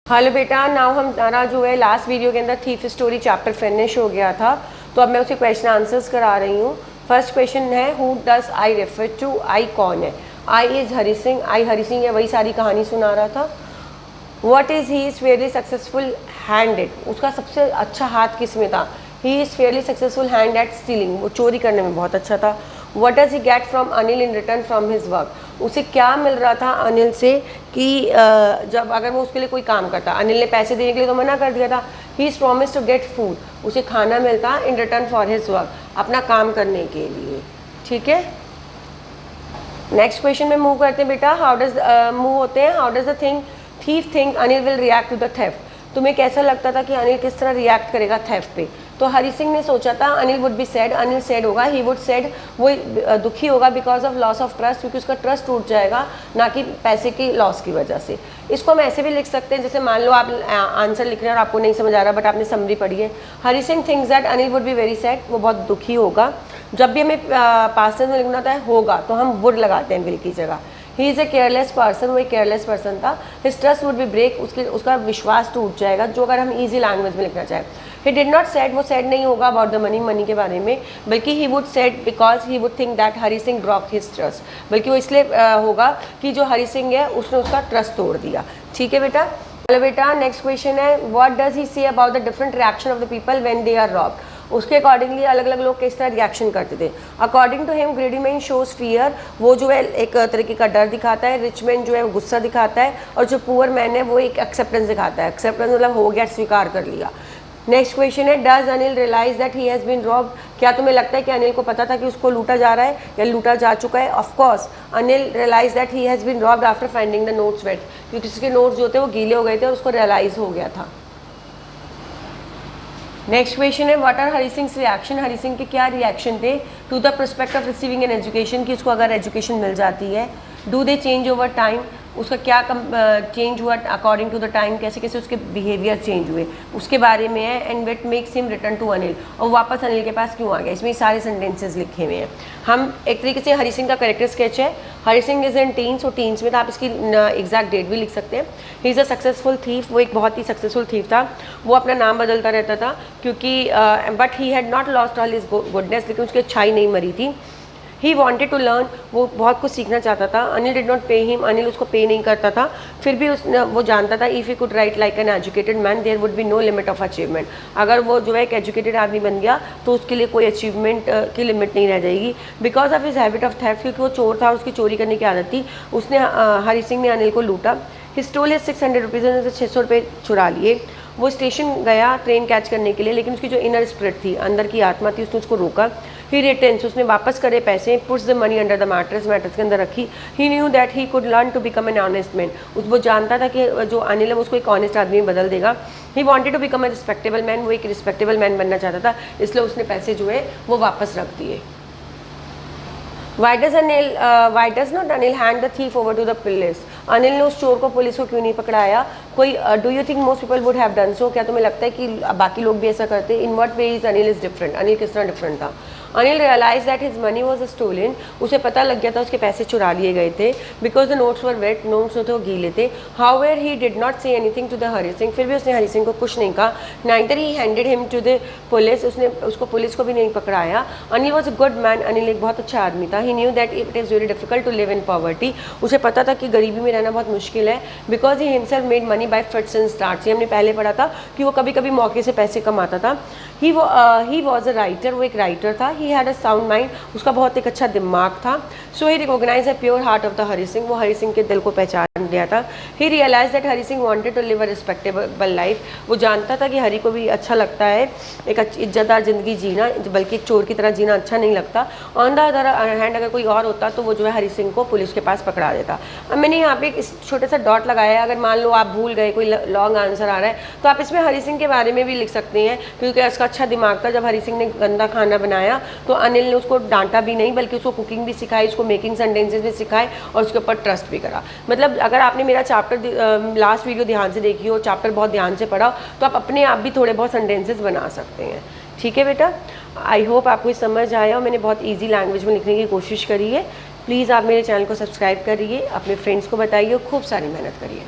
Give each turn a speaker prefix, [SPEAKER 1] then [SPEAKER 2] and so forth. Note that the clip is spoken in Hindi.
[SPEAKER 1] हेलो बेटा, नाउ हमारा जो है लास्ट वीडियो के अंदर थीफ स्टोरी चैप्टर फिनिश हो गया था, तो अब मैं उसे क्वेश्चन आंसर्स करा रही हूँ। फर्स्ट क्वेश्चन है, who does I refer to? I कौन है? I is Hari Singh. I Hari Singh है, वही सारी कहानी सुना रहा था। What is he is fairly successful handed? उसका सबसे अच्छा हाथ किस में था? He is fairly successful hand at stealing, वो चोरी करने में बहुत अच्छा था। What does he get from Anil in return from his work? उसे क्या मिल रहा था अनिल से कि जब अगर वो उसके लिए कोई काम करता? अनिल ने पैसे देने के लिए तो मना कर दिया था। He is promise to get food, उसे खाना मिलता in return for his work, अपना काम करने के लिए। ठीक है, नेक्स्ट क्वेश्चन में मूव करते हैं बेटा। हाउ डज मूव होते हैं, how does the thief think Anil will react to the theft? तुम्हें कैसा लगता था कि अनिल किस तरह रिएक्ट करेगा थेफ्ट पे? तो हरी सिंह ने सोचा था Anil would be sad, Anil sad होगा, ही वुड सैड, वो दुखी होगा because of loss of trust, क्योंकि उसका ट्रस्ट टूट जाएगा, ना कि पैसे की लॉस की वजह से। इसको हम ऐसे भी लिख सकते हैं, जैसे मान लो आप आंसर लिख रहे हैं और आपको नहीं समझ आ रहा बट आपने समरी पढ़ी है। Hari Singh thinks that Anil would be very sad, वो बहुत दुखी होगा। जब भी हमें पास्ट टेंस में लिखना होता है होगा, तो हम वुड लगाते हैं विल की जगह। He is a careless person, वो एक केयरलेस पर्सन था। His trust would be break, उसका विश्वास टूट जाएगा, जो अगर हम ईजी लैंग्वेज में लिखना चाहें। ही डिड नॉट सेड, वो सेड नहीं होगा अबाउट द मनी के बारे में, बल्कि he would said because he would think that Hari Singh Brock his trust, बल्कि वो इसलिए होगा कि जो हरी सिंह है उसने उसका ट्रस्ट तोड़ दिया। ठीक है बेटा। हेलो बेटा, नेक्स्ट क्वेश्चन है, what does he say about the different reaction of the people when they are robbed? उसके अकॉर्डिंगली अलग अलग लोग किस तरह रिएक्शन करते थे। According to him greedy man shows fear, वो जो है एक तरीके का डर दिखाता है। रिच मैन जो है वो गुस्सा दिखाता है, और जो पुअर मैन है वो एक एक्सेप्टेंस दिखाता है। एक्सेप्टेंस मतलब हो गया, स्वीकार कर लिया। नेक्स्ट क्वेश्चन है, does Anil realise that he has been robbed? क्या तुम्हें लगता है कि अनिल को पता था कि उसको लूटा जा रहा है या लूटा जा चुका है? Of course Anil realise that he has been robbed after finding the notes wet, क्योंकि उसके नोट्स जो थे वो गीले हो गए थे और उसको रियलाइज हो गया था। नेक्स्ट क्वेश्चन है, what are Hari Singh reaction? Hari Singh के क्या रिएक्शन थे to the prospect of receiving an education, कि उसको अगर एजुकेशन मिल जाती है। Do they change over time, उसका क्या चेंज हुआ अकॉर्डिंग टू द टाइम, कैसे कैसे उसके बिहेवियर चेंज हुए उसके बारे में है। And wet makes him return to Anil, और वापस अनिल के पास क्यों आ गया? इसमें सारे सेंटेंसेस लिखे हुए हैं। हम एक तरीके से हरी सिंह का कैरेक्टर स्केच है। Hari Singh is in teens, और टीन्स में तो आप इसकी एग्जैक्ट डेट भी लिख सकते हैं। He is a successful thief, वो एक बहुत ही सक्सेसफुल थीफ था। वो अपना नाम बदलता रहता था, क्योंकि but he had not lost all his goodness, लेकिन उसकी अच्छाई नहीं मरी थी। ही वॉन्टेड टू लर्न, वो बहुत कुछ सीखना चाहता था। Anil did not pay him, Anil उसको पे नहीं करता था। फिर भी वो जानता था if he could write like an educated man there would be no limit of achievement. अगर वो जो है एक एजुकेटेड आदमी बन गया तो उसके लिए कोई अचीवमेंट की लिमिट नहीं रह जाएगी। Because of his habit of theft, क्योंकि वो चोर था, उसकी चोरी करने की आदत थी, उसने हरी सिंह ने अनिल को लूटा। ही स्टोल हिज 600 रुपीज़, उन्होंने 600 रुपये चुरा लिए। वो स्टेशन गया ट्रेन कैच करने के लिए, लेकिन उसकी जो इनर स्पिरिट थी, अंदर की आत्मा थी, उसने उसको रोका। ही रिटर्न्स, उसने वापस करे पैसे। Puts the money under the mattress, mattress के अंदर रखी। He knew that he could learn to become an honest man, वो जानता था कि जो अनिल है उसको एक ऑनेस्ट आदमी में बदल देगा। He wanted to become a respectable man, वो एक रिस्पेक्टेबल मैन बनना चाहता था, इसलिए उसने पैसे जो है वो वापस रख दिए। Why does not Anil hand the thief over to the police? Anil ने उस चोर को पुलिस को क्यों नहीं पकड़ाया? कोई do you think most people would have done so? क्या तुम्हें लगता है कि बाकी लोग भी ऐसा करते? In what way is Anil is different? Anil किस तरह डिफरेंट था? Anil realise that his money was stolen, उसे पता लग गया था उसके पैसे चुरा लिए गए थे। Because the notes were wet, notes जो थे वो गीले थे। However he did not say anything to the Hari Singh, फिर भी उसने हरी सिंह को कुछ नहीं कहा। Neither he handed him to the police, उसने उसको पुलिस को भी नहीं पकड़ाया। Anil was a good man, Anil एक बहुत अच्छा आदमी था। He knew that it is very difficult to live in poverty, उसे पता था कि गरीबी में रहना बहुत मुश्किल है। Because he himself made money by fits and starts, ये हमने पहले पढ़ा था कि वो कभी कभी मौके से पैसे कमाता था। ही वॉज अ राइटर, वो एक राइटर था। He had a sound mind, उसका बहुत एक अच्छा दिमाग था। So he recognise a pure heart of the Hari Singh, वो हरी सिंह के दिल को पहचान लिया था। He realise that Hari Singh wanted to live a respectable life, वो जानता था कि हरी को भी अच्छा लगता है एक इज्जतदार ज़िंदगी जीना, बल्कि एक चोर की तरह जीना अच्छा नहीं लगता। ऑन द अदर हैंड अगर कोई और होता तो वो जो है हरी सिंह को पुलिस के पास पकड़ा देता। अब मैंने यहाँ पे एक छोटा सा डॉट लगाया है, अगर मान लो आप भूल गए, कोई लॉन्ग आंसर आ रहा है, तो आप इसमें हरी सिंह के बारे में भी लिख सकते हैं, क्योंकि उसका अच्छा दिमाग था। जब हरी सिंह ने गंदा खाना बनाया तो अनिल ने उसको डांटा भी नहीं, बल्कि उसको कुकिंग भी सिखाई, उसको मेकिंग सेंटेंसेस भी सिखाए और उसके ऊपर ट्रस्ट भी करा। मतलब अगर आपने मेरा चैप्टर लास्ट वीडियो ध्यान से देखी हो, चैप्टर बहुत ध्यान से पढ़ा, तो आप अपने आप भी थोड़े बहुत सेंटेंसेस बना सकते हैं। ठीक है बेटा, आई होप आपको समझ आया और मैंने बहुत ईजी लैंग्वेज में लिखने की कोशिश करी है। प्लीज़ आप मेरे चैनल को सब्सक्राइब करिए, अपने फ्रेंड्स को बताइए, खूब सारी मेहनत करिए।